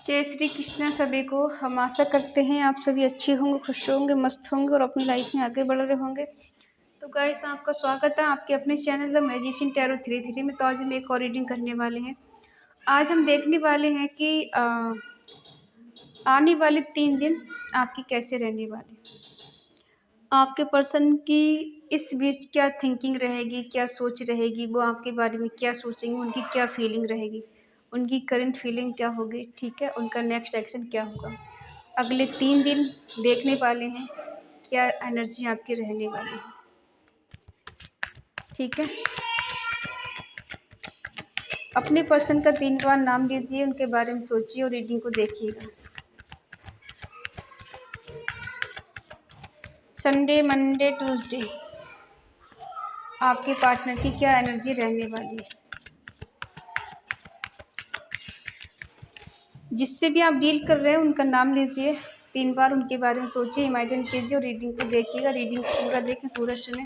जय श्री कृष्ण सभी को। हम आशा करते हैं आप सभी अच्छे होंगे, खुश होंगे, मस्त होंगे और अपनी लाइफ में आगे बढ़ रहे होंगे। तो गाइस, आपका स्वागत है आपके अपने चैनल द मैजिशियन टैरो 33 में। तो आज हम एक और रीडिंग करने वाले हैं। आज हम देखने वाले हैं कि आने वाले 3 दिन आपकी कैसे रहने वाले, आपके पर्सन की इस बीच क्या थिंकिंग रहेगी, क्या सोच रहेगी, वो आपके बारे में क्या सोचेंगे, उनकी क्या फीलिंग रहेगी, उनकी करंट फीलिंग क्या होगी, ठीक है, उनका नेक्स्ट एक्शन क्या होगा। अगले 3 दिन देखने वाले हैं क्या एनर्जी आपकी रहने वाली है, ठीक है। अपने पर्सन का 3 बार नाम लीजिए, उनके बारे में सोचिए और रीडिंग को देखिएगा। संडे, मंडे, ट्यूसडे आपके पार्टनर की क्या एनर्जी रहने वाली है। जिससे भी आप डील कर रहे हैं उनका नाम लीजिए, 3 बार उनके बारे में सोचिए, इमेजिन कीजिए और रीडिंग को देखिएगा। रीडिंग को पूरा देखें, पूरा सुने।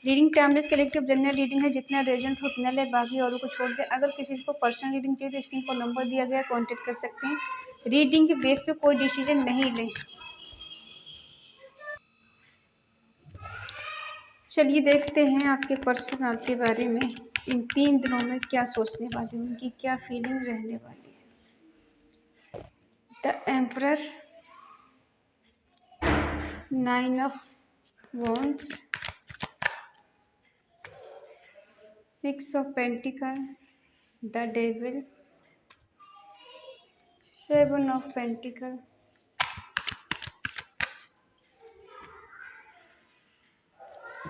Reading timeless collective general reading है, जितना रेजेंट हो उतना ले, बाकी औरों को छोड़ दें। अगर किसी को पर्सनल रीडिंग चाहिए तो स्क्रीन पर नंबर दिया गया है, कॉन्टेक्ट कर सकते हैं। रीडिंग के बेस पे कोई डिसीजन नहीं लें। चलिए देखते हैं आपके पर्सन आपके बारे में इन 3 दिनों में क्या सोचने वाले, उनकी क्या फीलिंग रहने वाली है। The emperor, 9 of wands, 6 of pentacle, the devil, 7 of pentacle,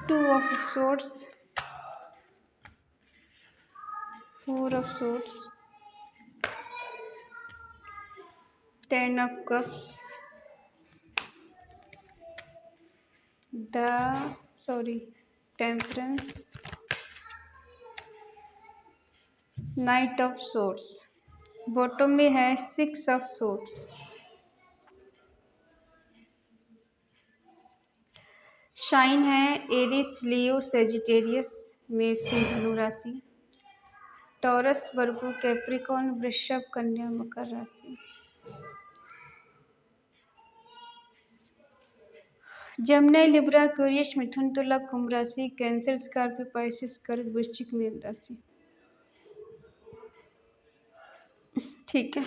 2 of swords, 4 of swords, 10 of cups, temperance, Knight of swords। Bottom में है 6 of swords। शाइन है एरिस, लियो, सेजिटेरियस, मेष, सिंह, धनु राशि, टॉरस, वर्गो, कैप्रिकॉर्न, वृषभ, कन्या, मकर राशि। जमनाई, लिब्रा, एक्वेरियस, मिथुन, तुला, कुंभ राशि, कैंसर, स्कॉर्पियो, पाइसेस, कर्क, वृश्चिक, मीन राशि, ठीक है।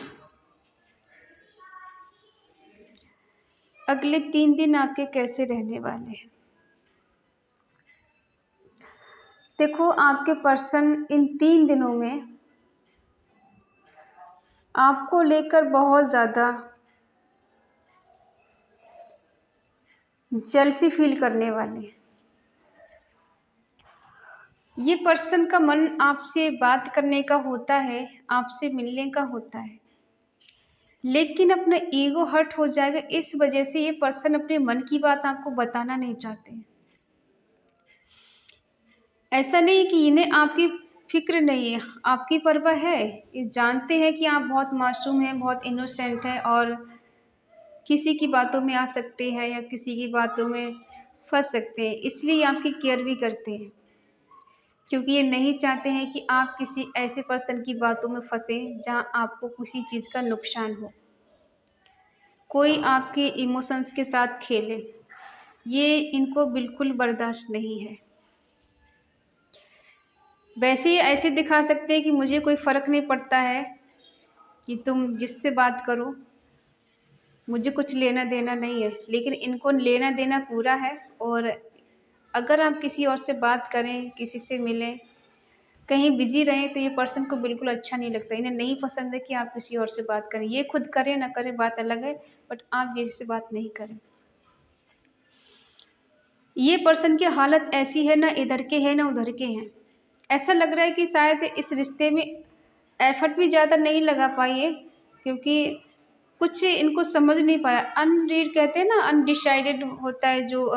अगले 3 दिन आपके कैसे रहने वाले हैं। देखो, आपके पर्सन इन 3 दिनों में आपको लेकर बहुत ज़्यादा जेलसी फील करने वाले हैं। ये पर्सन का मन आपसे बात करने का होता है, आपसे मिलने का होता है, लेकिन अपना ईगो हर्ट हो जाएगा। इस वजह से ये पर्सन अपने मन की बात आपको बताना नहीं चाहते हैं। ऐसा नहीं कि इन्हें आपकी फिक्र नहीं है, आपकी परवाह है। ये जानते हैं कि आप बहुत मासूम हैं, बहुत इनोसेंट हैं और किसी की बातों में आ सकते हैं या किसी की बातों में फंस सकते हैं। इसलिए आपकी केयर भी करते हैं, क्योंकि ये नहीं चाहते हैं कि आप किसी ऐसे पर्सन की बातों में फंसें जहां आपको किसी चीज़ का नुकसान हो, कोई आपके इमोशंस के साथ खेले। ये इनको बिल्कुल बर्दाश्त नहीं है। वैसे ही ऐसे दिखा सकते हैं कि मुझे कोई फ़र्क नहीं पड़ता है कि तुम जिससे बात करो, मुझे कुछ लेना देना नहीं है, लेकिन इनको लेना देना पूरा है। और अगर आप किसी और से बात करें, किसी से मिलें, कहीं बिजी रहें, तो ये पर्सन को बिल्कुल अच्छा नहीं लगता। इन्हें नहीं पसंद है कि आप किसी और से बात करें। ये खुद करें ना करें बात अलग है, बट आप किसी से बात नहीं करें। ये पर्सन की हालत ऐसी है, ना इधर के हैं ना उधर के हैं। ऐसा लग रहा है कि शायद इस रिश्ते में एफर्ट भी ज़्यादा नहीं लगा पाइए, क्योंकि कुछ इनको समझ नहीं पाया। अनरीड कहते हैं ना, अनडिसाइडेड होता है जो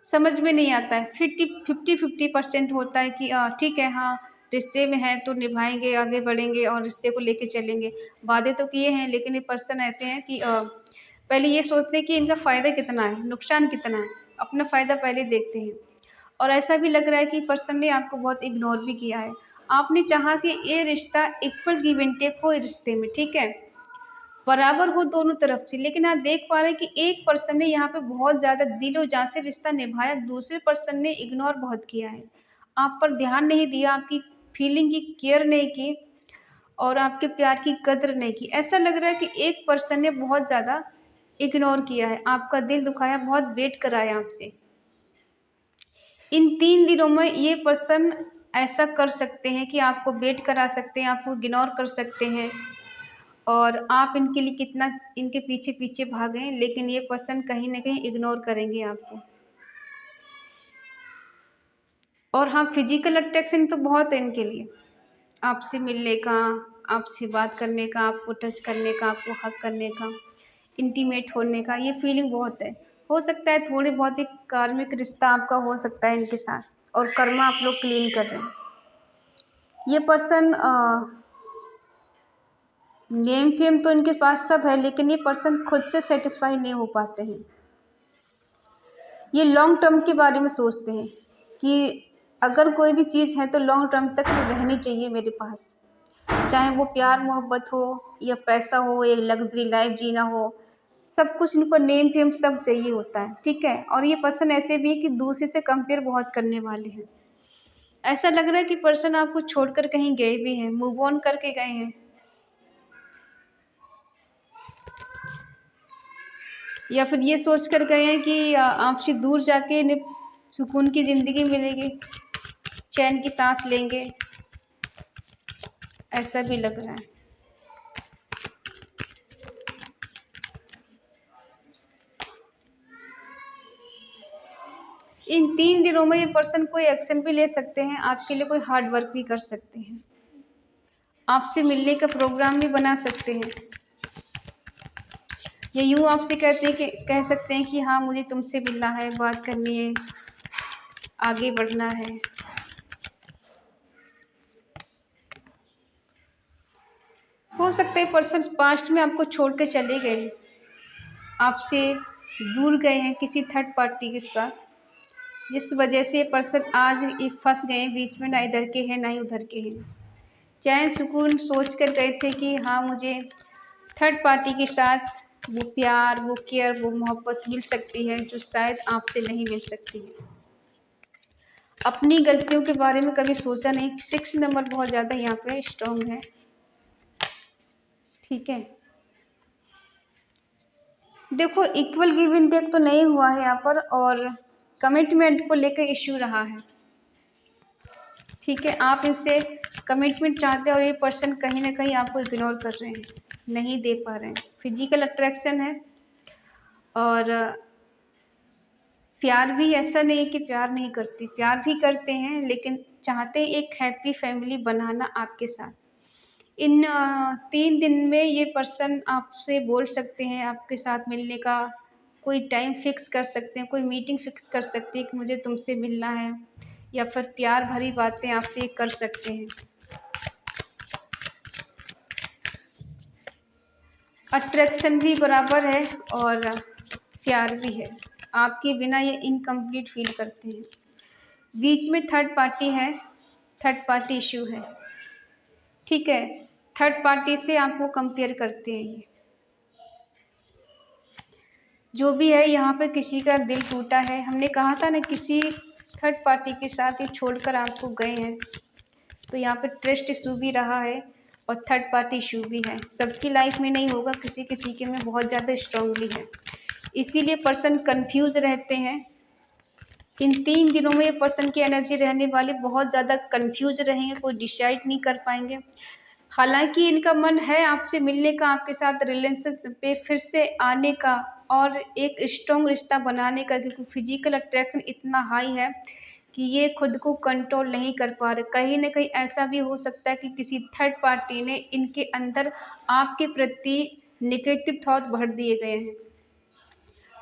समझ में नहीं आता है। 50% होता है कि ठीक है, हाँ रिश्ते में है तो निभाएंगे, आगे बढ़ेंगे और रिश्ते को लेके चलेंगे। वादे तो किए हैं, लेकिन ये पर्सन ऐसे हैं कि पहले ये सोचते हैं कि इनका फ़ायदा कितना है, नुकसान कितना है, अपना फ़ायदा पहले देखते हैं। और ऐसा भी लग रहा है कि पर्सन ने आपको बहुत इग्नोर भी किया है। आपने चाहा कि ये रिश्ता इक्वल गिव एंड टेक हो रिश्ते में, ठीक है, बराबर हो दोनों तरफ से। लेकिन आप देख पा रहे हैं कि एक पर्सन ने यहाँ पे बहुत ज़्यादा दिलो जान से रिश्ता निभाया, दूसरे पर्सन ने इग्नोर बहुत किया है, आप पर ध्यान नहीं दिया, आपकी फीलिंग की केयर नहीं की और आपके प्यार की कद्र नहीं की। ऐसा लग रहा है कि एक पर्सन ने बहुत ज़्यादा इग्नोर किया है, आपका दिल दुखाया, बहुत वेट कराया आपसे। इन 3 दिनों में ये पर्सन ऐसा कर सकते हैं कि आपको वेट करा सकते हैं, आपको इग्नोर कर सकते हैं और आप इनके लिए कितना इनके पीछे-पीछे भागें, लेकिन ये पर्सन कहीं न कहीं इग्नोर करेंगे आपको। और हाँ, फिज़िकल अट्रैक्शन तो बहुत है इनके लिए, आपसे मिलने का, आपसे बात करने का, आपको टच करने का, आपको हग करने का, इंटीमेट होने का, ये फीलिंग बहुत है। हो सकता है थोड़े बहुत एक कार्मिक रिश्ता आपका हो सकता है इनके साथ और कर्मा आप लोग क्लीन कर रहे हैं। ये पर्सन नेम फेम तो इनके पास सब है, लेकिन ये पर्सन खुद से सेटिस्फाई नहीं हो पाते हैं। ये लॉन्ग टर्म के बारे में सोचते हैं कि अगर कोई भी चीज़ है तो लॉन्ग टर्म तक वो रहनी चाहिए मेरे पास, चाहे वो प्यार मोहब्बत हो या पैसा हो या लग्जरी लाइफ जीना हो, सब कुछ इनको नेम फेम सब चाहिए होता है, ठीक है। और ये पर्सन ऐसे भी है कि दूसरे से कंपेयर बहुत करने वाले हैं। ऐसा लग रहा है कि पर्सन आपको छोड़कर कहीं गए भी हैं, मूव ऑन करके गए हैं, या फिर ये सोच कर गए हैं कि आपसे दूर जाके इन्हें सुकून की ज़िंदगी मिलेगी, चैन की सांस लेंगे, ऐसा भी लग रहा है। इन 3 दिनों में ये पर्सन कोई एक्शन भी ले सकते हैं, आपके लिए कोई हार्ड वर्क भी कर सकते हैं, आपसे मिलने का प्रोग्राम भी बना सकते हैं, या यूँ आपसे कहते हैं कि कह सकते हैं कि हाँ मुझे तुमसे मिलना है, बात करनी है, आगे बढ़ना है। हो सकता है पर्सन पास्ट में आपको छोड़ के चले गए, आपसे दूर गए हैं किसी थर्ड पार्टी के साथ, जिस वजह से पर्सन आज ये फंस गए हैं बीच में, ना इधर के हैं ना ही उधर के हैं। चैन सुकून सोच कर गए थे कि हाँ मुझे थर्ड पार्टी के साथ वो प्यार, वो केयर, वो मोहब्बत मिल सकती है जो शायद आपसे नहीं मिल सकती है। अपनी गलतियों के बारे में कभी सोचा नहीं। 6 नंबर बहुत ज़्यादा यहाँ पे स्ट्रॉन्ग है, ठीक है। देखो इक्वल गिव एंड टेक तो नहीं हुआ है यहाँ पर, और कमिटमेंट को लेकर इश्यू रहा है, ठीक है। आप इनसे कमिटमेंट चाहते हैं और ये पर्सन कहीं ना कहीं आपको इग्नोर कर रहे हैं, नहीं दे पा रहे हैं। फिजिकल अट्रैक्शन है और प्यार भी ऐसा नहीं कि प्यार नहीं करती, प्यार भी करते हैं, लेकिन चाहते हैं एक हैप्पी फैमिली बनाना आपके साथ। इन 3 दिन में ये पर्सन आपसे बोल सकते हैं, आपके साथ मिलने का कोई टाइम फिक्स कर सकते हैं, कोई मीटिंग फिक्स कर सकते हैं कि मुझे तुमसे मिलना है, या फिर प्यार भरी बातें आपसे कर सकते हैं। अट्रैक्शन भी बराबर है और प्यार भी है, आपके बिना ये इनकम्प्लीट फील करते हैं। बीच में थर्ड पार्टी है, थर्ड पार्टी इशू है, ठीक है। थर्ड पार्टी से आपको कंपेयर करते हैं ये, जो भी है यहाँ पे किसी का दिल टूटा है। हमने कहा था ना किसी थर्ड पार्टी के साथ ये छोड़कर आपको गए हैं, तो यहाँ पे ट्रस्ट इशू भी रहा है और थर्ड पार्टी इशू भी है। सबकी लाइफ में नहीं होगा, किसी किसी के में बहुत ज़्यादा स्ट्रांगली है, इसीलिए पर्सन कंफ्यूज रहते हैं। इन 3 दिनों में ये पर्सन की एनर्जी रहने वाली बहुत ज़्यादा कंफ्यूज रहेंगे, कोई डिसाइड नहीं कर पाएंगे। हालांकि इनका मन है आपसे मिलने का, आपके साथ रिलेशनशिप पे फिर से आने का और एक स्ट्रॉन्ग रिश्ता बनाने का, क्योंकि फिजिकल अट्रैक्शन इतना हाई है कि ये खुद को कंट्रोल नहीं कर पा रहे। कहीं ना कहीं ऐसा भी हो सकता है कि किसी थर्ड पार्टी ने इनके अंदर आपके प्रति नेगेटिव थॉट भर दिए गए हैं,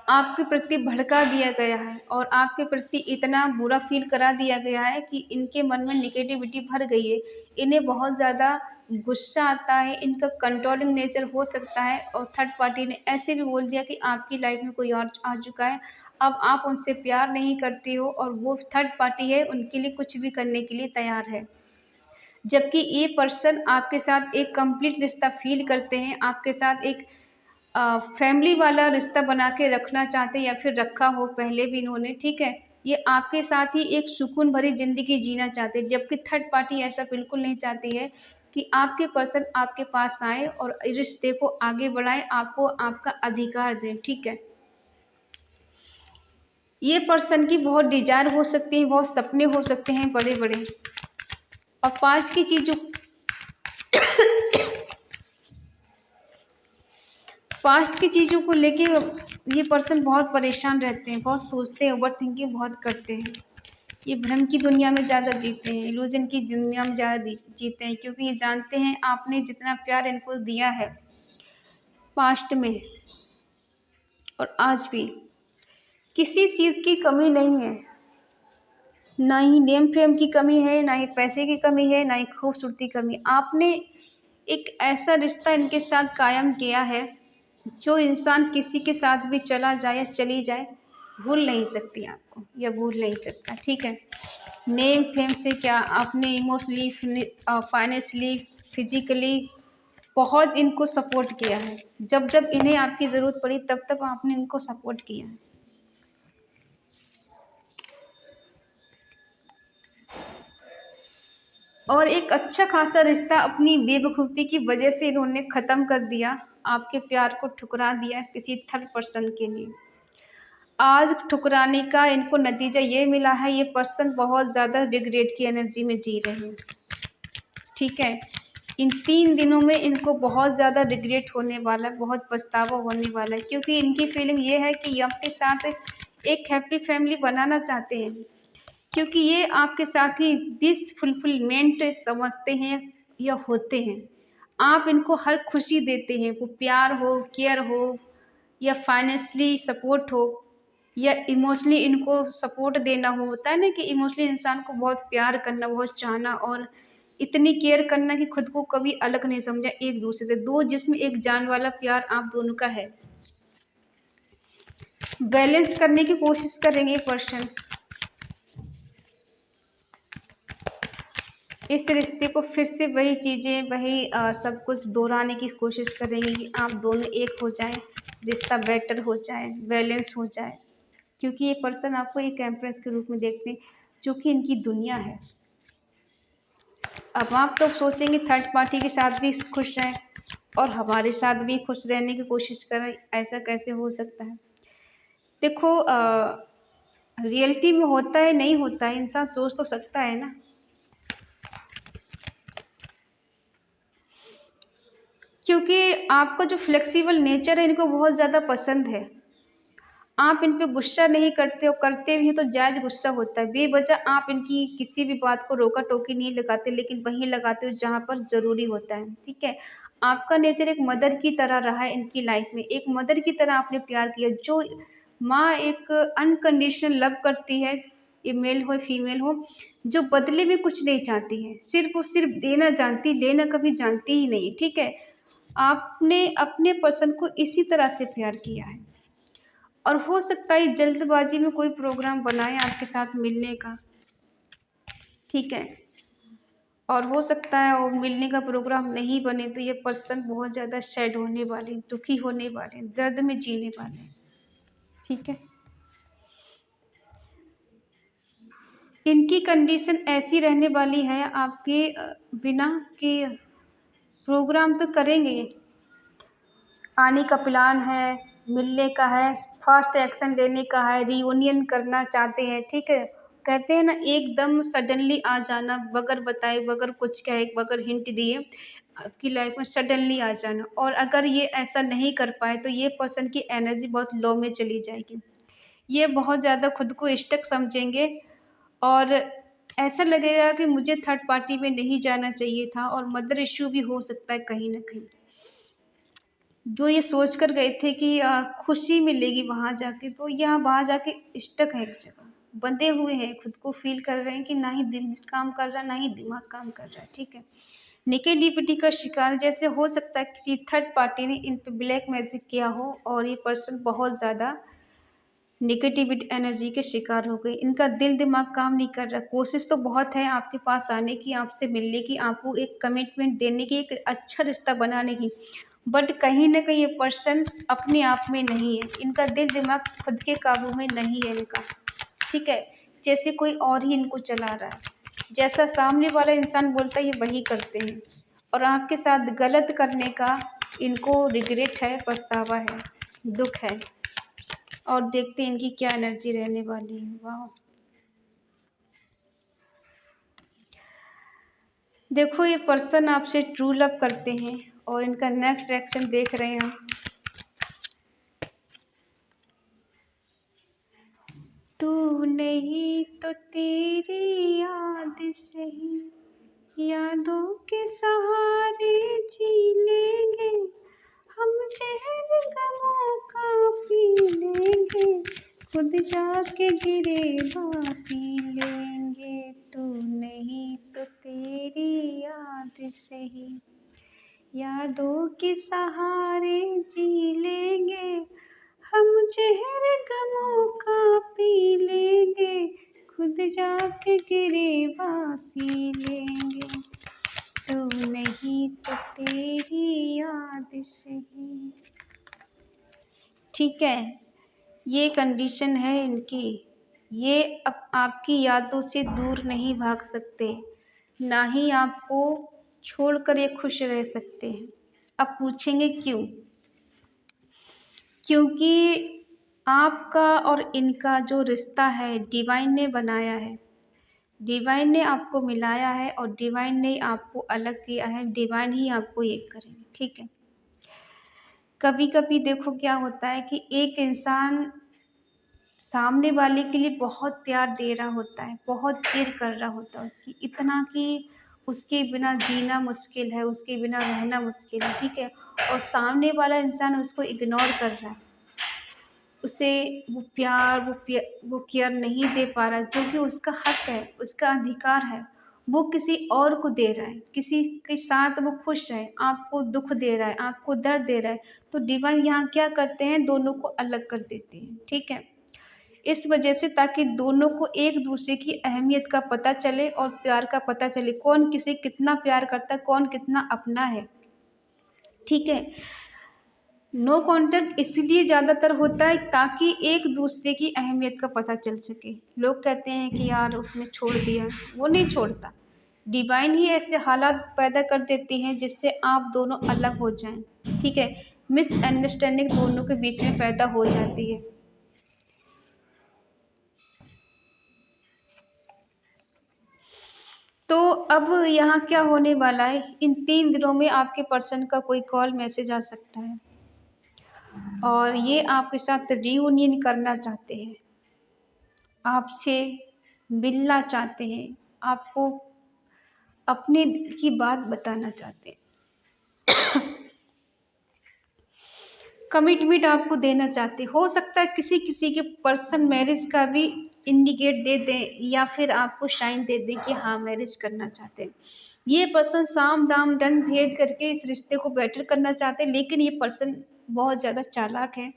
आपके प्रति भड़का दिया गया है और आपके प्रति इतना बुरा फील करा दिया गया है कि इनके मन में नेगेटिविटी भर गई है। इन्हें बहुत ज़्यादा गुस्सा आता है, इनका कंट्रोलिंग नेचर हो सकता है और थर्ड पार्टी ने ऐसे भी बोल दिया कि आपकी लाइफ में कोई और आ चुका है, अब आप उनसे प्यार नहीं करते हो और वो थर्ड पार्टी है उनके लिए कुछ भी करने के लिए तैयार है। जबकि ये पर्सन आपके साथ एक कंप्लीट रिश्ता फील करते हैं, आपके साथ एक फैमिली वाला रिश्ता बना के रखना चाहते हैं या फिर रखा हो पहले भी इन्होंने, ठीक है। ये आपके साथ ही एक सुकून भरी ज़िंदगी जीना चाहते हैं, जबकि थर्ड पार्टी ऐसा बिल्कुल नहीं चाहती है कि आपके पर्सन आपके पास आए और रिश्ते को आगे बढ़ाए, आपको आपका अधिकार दें, ठीक है। ये पर्सन की बहुत डिज़ायर हो सकती है, बहुत सपने हो सकते हैं बड़े-बड़े, और पास्ट की चीज़ों को लेके ये पर्सन बहुत परेशान रहते हैं, बहुत सोचते हैं, ओवरथिंकिंग बहुत करते हैं। ये भ्रम की दुनिया में ज़्यादा जीते हैं, इल्यूज़न की दुनिया में ज़्यादा जीते हैं, क्योंकि ये जानते हैं आपने जितना प्यार इनको दिया है पास्ट में और आज भी, किसी चीज़ की कमी नहीं है। ना ही नेम फेम की कमी है, ना ही पैसे की कमी है, ना ही खूबसूरती की कमी। आपने एक ऐसा रिश्ता इनके साथ कायम किया है जो इंसान किसी के साथ भी चला जाए या चली जाए भूल नहीं सकती आपको, या भूल नहीं सकता, ठीक है। नेम फेम से क्या, आपने इमोशनली, फाइनेंशियली, फिजिकली बहुत इनको सपोर्ट किया है। जब जब इन्हें आपकी ज़रूरत पड़ी तब तब आपने इनको सपोर्ट किया है। और एक अच्छा खासा रिश्ता अपनी बेवकूफ़ी की वजह से इन्होंने ख़त्म कर दिया, आपके प्यार को ठुकरा दिया किसी थर्ड पर्सन के लिए। आज ठुकराने का इनको नतीजा ये मिला है, ये पर्सन बहुत ज़्यादा रिग्रेट की एनर्जी में जी रहे हैं, ठीक है। इन 3 दिनों में इनको बहुत ज़्यादा रिग्रेट होने वाला है, बहुत पछतावा होने वाला है, क्योंकि इनकी फीलिंग ये है कि ये आपके साथ एक हैप्पी फैमिली बनाना चाहते हैं, क्योंकि ये आपके साथ ही विश फुलफिलमेंट समझते हैं या होते हैं। आप इनको हर खुशी देते हैं, वो प्यार हो, केयर हो, या फाइनेंशियली सपोर्ट हो, या इमोशनली इनको सपोर्ट देना हो। होता है ना कि इमोशनली इंसान को बहुत प्यार करना, बहुत चाहना और इतनी केयर करना कि खुद को कभी अलग नहीं समझा एक दूसरे से। दो जिस्म एक जान वाला प्यार आप दोनों का है। बैलेंस करने की कोशिश करेंगे ये पर्सन, इस रिश्ते को फिर से वही चीज़ें, वही सब कुछ दोहराने की कोशिश करेंगे कि आप दोनों एक हो जाएं, रिश्ता बेटर हो जाए, बैलेंस हो जाए, क्योंकि ये पर्सन आपको एक एम्प्रेस के रूप में देखते हैं, जो कि इनकी दुनिया है। अब आप तो सोचेंगे थर्ड पार्टी के साथ भी खुश रहें और हमारे साथ भी खुश रहने की कोशिश करें, ऐसा कैसे हो सकता है। देखो रियलिटी में होता है नहीं होता है, इंसान सोच तो सकता है ना। क्योंकि आपका जो फ्लेक्सिबल नेचर है इनको बहुत ज़्यादा पसंद है। आप इन पे गुस्सा नहीं करते हो, करते भी हैं तो जायज़ गुस्सा होता है। बेवजह आप इनकी किसी भी बात को रोका-टोकी नहीं लगाते, लेकिन वहीं लगाते हो जहाँ पर ज़रूरी होता है, ठीक है? आपका नेचर एक मदर की तरह रहा है इनकी लाइफ़ में, एक मदर की तरह आपने प्यार किया। जो माँ एक अनकंडीशनल लव करती है, ये मेल हो फीमेल हो, जो बदले में कुछ नहीं चाहती है, सिर्फ़ और सिर्फ़ देना जानती, लेना कभी जानती ही नहीं, ठीक है? आपने अपने पर्सन को इसी तरह से प्यार किया है, और हो सकता है जल्दबाजी में कोई प्रोग्राम बनाए आपके साथ मिलने का, ठीक है। और हो सकता है वो मिलने का प्रोग्राम नहीं बने तो ये पर्सन बहुत ज़्यादा सैड होने वाले, दुखी होने वाले, दर्द में जीने वाले, ठीक है। इनकी कंडीशन ऐसी रहने वाली है आपके बिना कि प्रोग्राम तो करेंगे, आने का प्लान है, मिलने का है, फास्ट एक्शन लेने का है, रियूनियन करना चाहते हैं, ठीक है। कहते हैं ना एकदम सडनली आ जाना, बगैर बताए, बगैर कुछ कहे, बगैर हिंट दिए आपकी लाइफ में सडनली आ जाना। और अगर ये ऐसा नहीं कर पाए तो ये पर्सन की एनर्जी बहुत लो में चली जाएगी, ये बहुत ज़्यादा खुद को स्टक समझेंगे और ऐसा लगेगा कि मुझे थर्ड पार्टी में नहीं जाना चाहिए था, और मदर इश्यू भी हो सकता है कहीं ना कहीं। जो ये सोच कर गए थे कि खुशी मिलेगी वहाँ जाके, तो यहाँ वहाँ जाके स्टक है एक जगह, बंधे हुए हैं, खुद को फील कर रहे हैं कि ना ही दिल काम कर रहा है, ना ही दिमाग काम कर रहा है, ठीक है। नेगेटिविटी का शिकार जैसे हो सकता है किसी थर्ड पार्टी ने इन पे ब्लैक मैजिक किया हो, और ये पर्सन बहुत ज़्यादा नेगेटिविटी एनर्जी के शिकार हो गए। इनका दिल दिमाग काम नहीं कर रहा। कोशिश तो बहुत है आपके पास आने की, आपसे मिलने की, आपको एक कमिटमेंट देने की, एक अच्छा रिश्ता बनाने की, बट कहीं न कहीं ये पर्सन अपने आप में नहीं है। इनका दिल दिमाग खुद के काबू में नहीं है इनका, ठीक है? जैसे कोई और ही इनको चला रहा है। जैसा सामने वाला इंसान बोलता है ये वही करते हैं, और आपके साथ गलत करने का इनको रिग्रेट है, पछतावा है, दुःख है। और देखते हैं इनकी क्या एनर्जी रहने वाली है। वाह! देखो ये पर्सन आपसे ट्रू लव करते हैं और इनका नेक्स्ट रिएक्शन देख रहे हैं हम। तू नहीं तो तेरी याद सही, यादों के सहारे जी लेंगे, हम जहर गमों का पी लेंगे, खुद जाके गिरेबासी लेंगे। तू नहीं तो तेरी याद सही, यादों के सहारे जी लेंगे, हम जहर गमों का पी लेंगे, खुद जाके गिरेबासी लेंगे। तू नहीं तो तेरी याद सही। ठीक है, ये कंडीशन है इनकी। ये अब आपकी यादों से दूर नहीं भाग सकते, ना ही आपको छोड़कर ये खुश रह सकते हैं। अब पूछेंगे क्यों? क्योंकि आपका और इनका जो रिश्ता है डिवाइन ने बनाया है, डिवाइन ने आपको मिलाया है और डिवाइन ने आपको अलग किया है, डिवाइन ही आपको एक करेंगे, ठीक है? कभी कभी देखो क्या होता है कि एक इंसान सामने वाले के लिए बहुत प्यार दे रहा होता है, बहुत केयर कर रहा होता है उसकी, इतना कि उसके बिना जीना मुश्किल है, उसके बिना रहना मुश्किल है, ठीक है? और सामने वाला इंसान उसको इग्नोर कर रहा है, उसे वो प्यार वो केयर नहीं दे पा रहा, जो कि उसका हक है, उसका अधिकार है। वो किसी और को दे रहा है, किसी के साथ वो खुश है, आपको दुख दे रहा है, आपको दर्द दे रहा है, तो डिवाइन यहाँ क्या करते हैं, दोनों को अलग कर देते हैं, ठीक है? इस वजह से ताकि दोनों को एक दूसरे की अहमियत का पता चले और प्यार का पता चले, कौन किसे कितना प्यार करता है, कौन कितना अपना है, ठीक है? नो कॉन्टैक्ट इसलिए ज़्यादातर होता है ताकि एक दूसरे की अहमियत का पता चल सके। लोग कहते हैं कि यार उसने छोड़ दिया, वो नहीं छोड़ता। डिवाइन ही ऐसे हालात पैदा कर देती हैं जिससे आप दोनों अलग हो जाएं, ठीक है? मिसअंडरस्टैंडिंग दोनों के बीच में पैदा हो जाती है। तो अब यहाँ क्या होने वाला है, इन 3 दिनों में आपके पर्सन का कोई कॉल मैसेज आ सकता है और ये आपके साथ रियूनियन करना चाहते हैं, आपसे मिलना चाहते हैं, आपको अपने दिल की बात बताना चाहते हैं, कमिटमेंट आपको देना चाहते हैं। हो सकता है किसी किसी के पर्सन मैरिज का भी इंडिकेट दे दें या फिर आपको साइन दे दें कि हाँ मैरिज करना चाहते हैं। ये पर्सन साम दाम दंड भेद करके इस रिश्ते को बेटर करना चाहते हैं, लेकिन ये पर्सन बहुत ज़्यादा चालाक है,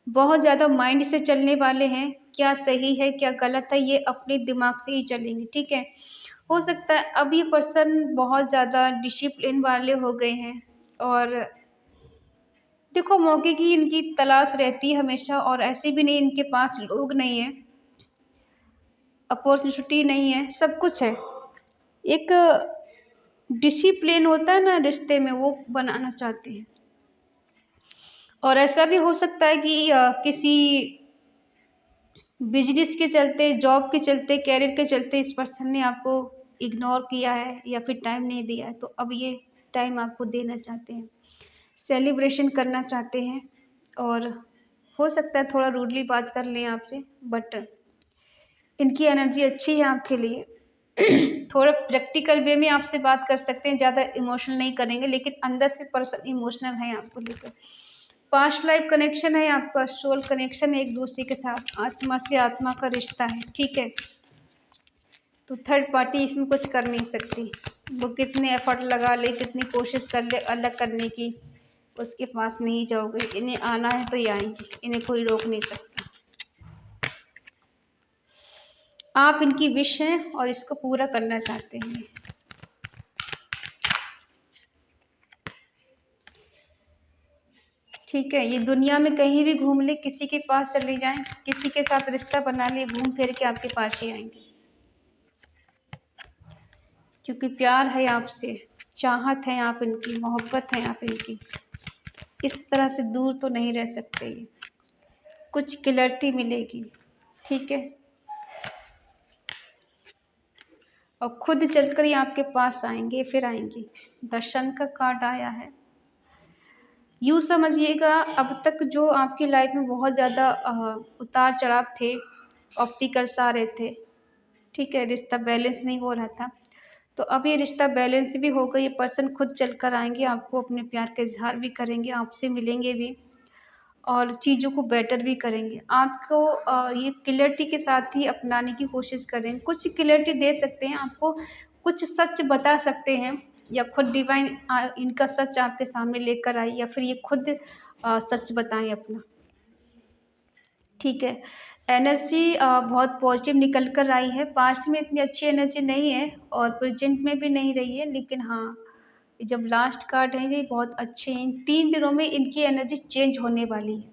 बहुत ज़्यादा माइंड से चलने वाले हैं। क्या सही है क्या गलत है ये अपने दिमाग से ही चलेंगे, ठीक है? हो सकता है अब ये पर्सन बहुत ज़्यादा डिसिप्लिन वाले हो गए हैं और देखो मौके की इनकी तलाश रहती है हमेशा, और ऐसे भी नहीं इनके पास लोग नहीं है, अपॉर्चुनिटी नहीं है, सब कुछ है। एक डिसिप्लिन होता है ना रिश्ते में, वो बनाना चाहते हैं। और ऐसा भी हो सकता है कि किसी बिजनेस के चलते, जॉब के चलते, कैरियर के चलते इस पर्सन ने आपको इग्नोर किया है या फिर टाइम नहीं दिया है, तो अब ये टाइम आपको देना चाहते हैं, सेलिब्रेशन करना चाहते हैं। और हो सकता है थोड़ा रूडली बात कर लें आपसे, बट इनकी एनर्जी अच्छी है आपके लिए। थोड़ा प्रैक्टिकल वे में आपसे बात कर सकते हैं, ज़्यादा इमोशनल नहीं करेंगे, लेकिन अंदर से पर्सन इमोशनल है आपको लेकर। पास्ट लाइफ कनेक्शन है आपका, सोल कनेक्शन है एक दूसरे के साथ, आत्मा से आत्मा का रिश्ता है, ठीक है? तो थर्ड पार्टी इसमें कुछ कर नहीं सकती, वो कितने एफर्ट लगा ले, कितनी कोशिश कर ले अलग करने की, उसके पास नहीं जाओगे। इन्हें आना है तो ये आएंगे, इन्हें कोई रोक नहीं सकता। आप इनकी विश हैं और इसको पूरा करना चाहते हैं। ठीक है, ये दुनिया में कहीं भी घूम ले, किसी के पास चले जाएं, किसी के साथ रिश्ता बना ले, घूम फिर के आपके पास ही आएंगे, क्योंकि प्यार है आपसे, चाहत है आप इनकी, मोहब्बत है आप इनकी। इस तरह से दूर तो नहीं रह सकते ये, कुछ क्लैरिटी मिलेगी। ठीक है, और खुद चलकर ये आपके पास आएंगे, फिर आएंगे। दर्शन का कार्ड आया है। यूँ समझिएगा, अब तक जो आपकी लाइफ में बहुत ज़्यादा उतार चढ़ाव थे, ऑब्स्टिकल्स आ रहे थे, ठीक है, रिश्ता बैलेंस नहीं हो रहा था, तो अब ये रिश्ता बैलेंस भी होगा। ये पर्सन खुद चल कर आएंगे, आपको अपने प्यार का इजहार भी करेंगे, आपसे मिलेंगे भी और चीज़ों को बेटर भी करेंगे। आपको ये क्लैरिटी के साथ ही अपनाने की कोशिश करें। कुछ क्लैरिटी दे सकते हैं आपको, कुछ सच बता सकते हैं, या खुद डिवाइन इनका सच आपके सामने लेकर आए, या फिर ये खुद सच बताएं अपना। ठीक है, एनर्जी बहुत पॉजिटिव निकल कर आई है। पास्ट में इतनी अच्छी एनर्जी नहीं है और प्रेजेंट में भी नहीं रही है, लेकिन हाँ, जब लास्ट कार्ड है ये बहुत अच्छे हैं। 3 दिनों में इनकी एनर्जी चेंज होने वाली है।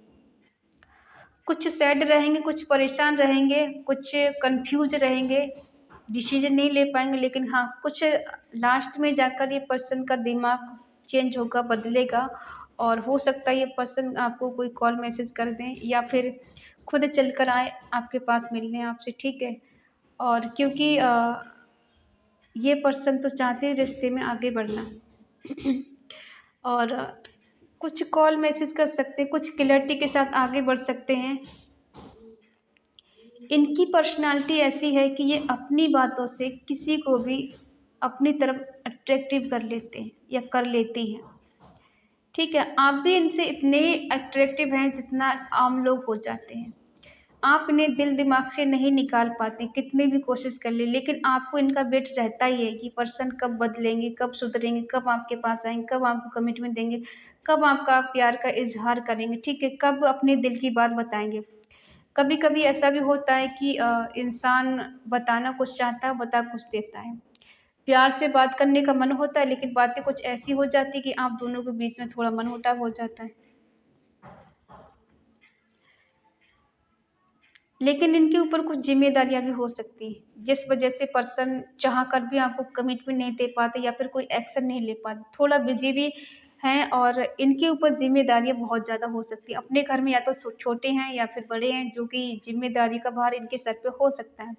कुछ सैड रहेंगे, कुछ परेशान रहेंगे, कुछ कंफ्यूज रहेंगे, डिसीजन नहीं ले पाएंगे, लेकिन हाँ, कुछ लास्ट में जाकर ये पर्सन का दिमाग चेंज होगा, बदलेगा, और हो सकता है ये पर्सन आपको कोई कॉल मैसेज कर दें, या फिर खुद चल कर आए आपके पास मिलने आपसे। ठीक है, और क्योंकि ये पर्सन तो चाहते हैं रिश्ते में आगे बढ़ना और कुछ कॉल मैसेज कर सकते हैं, कुछ क्लैरिटी के साथ आगे बढ़ सकते हैं। इनकी पर्सनालिटी ऐसी है कि ये अपनी बातों से किसी को भी अपनी तरफ अट्रैक्टिव कर लेते हैं या कर लेती हैं। ठीक है, आप भी इनसे इतने अट्रैक्टिव हैं जितना आम लोग हो जाते हैं। आप इन्हें दिल दिमाग से नहीं निकाल पाते, कितनी भी कोशिश कर ले, लेकिन आपको इनका वेट रहता ही है कि पर्सन कब बदलेंगे, कब सुधरेंगे, कब आपके पास आएंगे, कब आपको कमिटमेंट देंगे, कब आपका प्यार का इजहार करेंगे। ठीक है, कब अपने दिल की बात बताएंगे। कभी कभी ऐसा भी होता है कि इंसान बताना कुछ चाहता है, बता कुछ देता है। प्यार से बात करने का मन होता है, लेकिन बातें कुछ ऐसी हो जाती है कि आप दोनों के बीच में थोड़ा मनमुटाव हो जाता है। लेकिन इनके ऊपर कुछ जिम्मेदारियां भी हो सकती हैं, जिस वजह से पर्सन चाह कर भी आपको कमिटमेंट नहीं दे पाते, या फिर कोई एक्शन नहीं ले पाते, थोड़ा बिजी भी हैं, और इनके ऊपर जिम्मेदारियां बहुत ज़्यादा हो सकती हैं। अपने घर में या तो छोटे हैं या फिर बड़े हैं, जो कि जिम्मेदारी का भार इनके सर पे हो सकता है,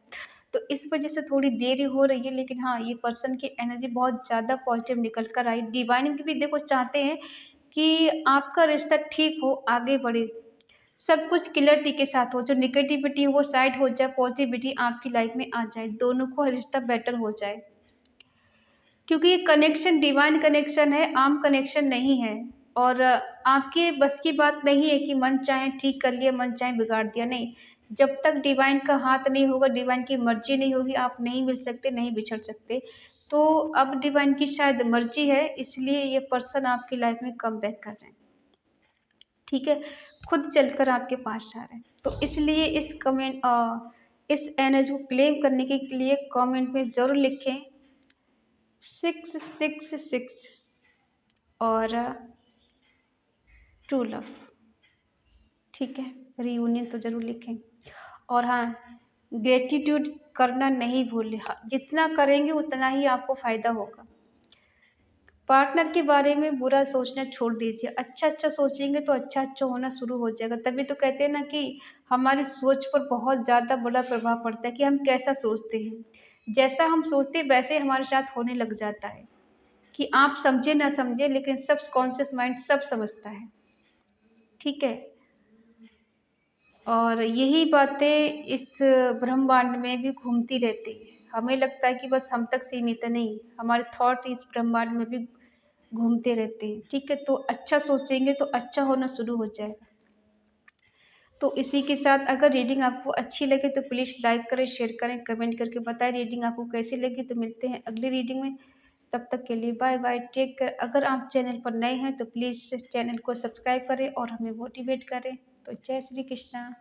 तो इस वजह से थोड़ी देरी हो रही है। लेकिन हाँ, ये पर्सन की एनर्जी बहुत ज़्यादा पॉजिटिव निकल कर आई। डिवाइन भी देखो चाहते हैं कि आपका रिश्ता ठीक हो, आगे बढ़े, सब कुछ क्लैरिटी के साथ हो, जो नेगेटिविटी है वो साइड हो जाए, पॉजिटिविटी आपकी लाइफ में आ जाए, दोनों को रिश्ता बेटर हो जाए। क्योंकि ये कनेक्शन डिवाइन कनेक्शन है, आम कनेक्शन नहीं है। और आपके बस की बात नहीं है कि मन चाहे ठीक कर लिया, मन चाहे बिगाड़ दिया, नहीं। जब तक डिवाइन का हाथ नहीं होगा, डिवाइन की मर्जी नहीं होगी, आप नहीं मिल सकते, नहीं बिछड़ सकते। तो अब डिवाइन की शायद मर्जी है, इसलिए ये पर्सन आपकी लाइफ में कम बैक कर रहे हैं। ठीक है, खुद चलकर आपके पास जा रहे हैं, तो इसलिए इस एनर्जी को क्लेम करने के लिए कमेंट में ज़रूर लिखें 666 और ट्रू लव। ठीक है, रियूनियन तो ज़रूर लिखें। और हाँ, ग्रेटिट्यूड करना नहीं भूलें। हाँ, जितना करेंगे उतना ही आपको फ़ायदा होगा। पार्टनर के बारे में बुरा सोचना छोड़ दीजिए, अच्छा अच्छा सोचेंगे तो अच्छा अच्छा होना शुरू हो जाएगा। तभी तो कहते हैं ना कि हमारी सोच पर बहुत ज़्यादा बड़ा प्रभाव पड़ता है कि हम कैसा सोचते हैं। जैसा हम सोचते हैं वैसे हमारे साथ होने लग जाता है, कि आप समझे ना समझे, लेकिन सब कॉन्शियस माइंड सब समझता है। ठीक है, और यही बातें इस ब्रह्मांड में भी घूमती रहती है। हमें लगता है कि बस हम तक सीमित है, नहीं, हमारे थॉट इस ब्रह्मांड में भी घूमते रहते हैं। ठीक है, तो अच्छा सोचेंगे तो अच्छा होना शुरू हो जाएगा। तो इसी के साथ अगर रीडिंग आपको अच्छी लगे तो प्लीज़ लाइक करें, शेयर करें, कमेंट करके बताएं रीडिंग आपको कैसी लगी। तो मिलते हैं अगली रीडिंग में, तब तक के लिए बाय बाय, टेक केयर। अगर आप चैनल पर नए हैं तो प्लीज़ चैनल को सब्सक्राइब करें और हमें मोटिवेट करें। तो जय श्री कृष्णा।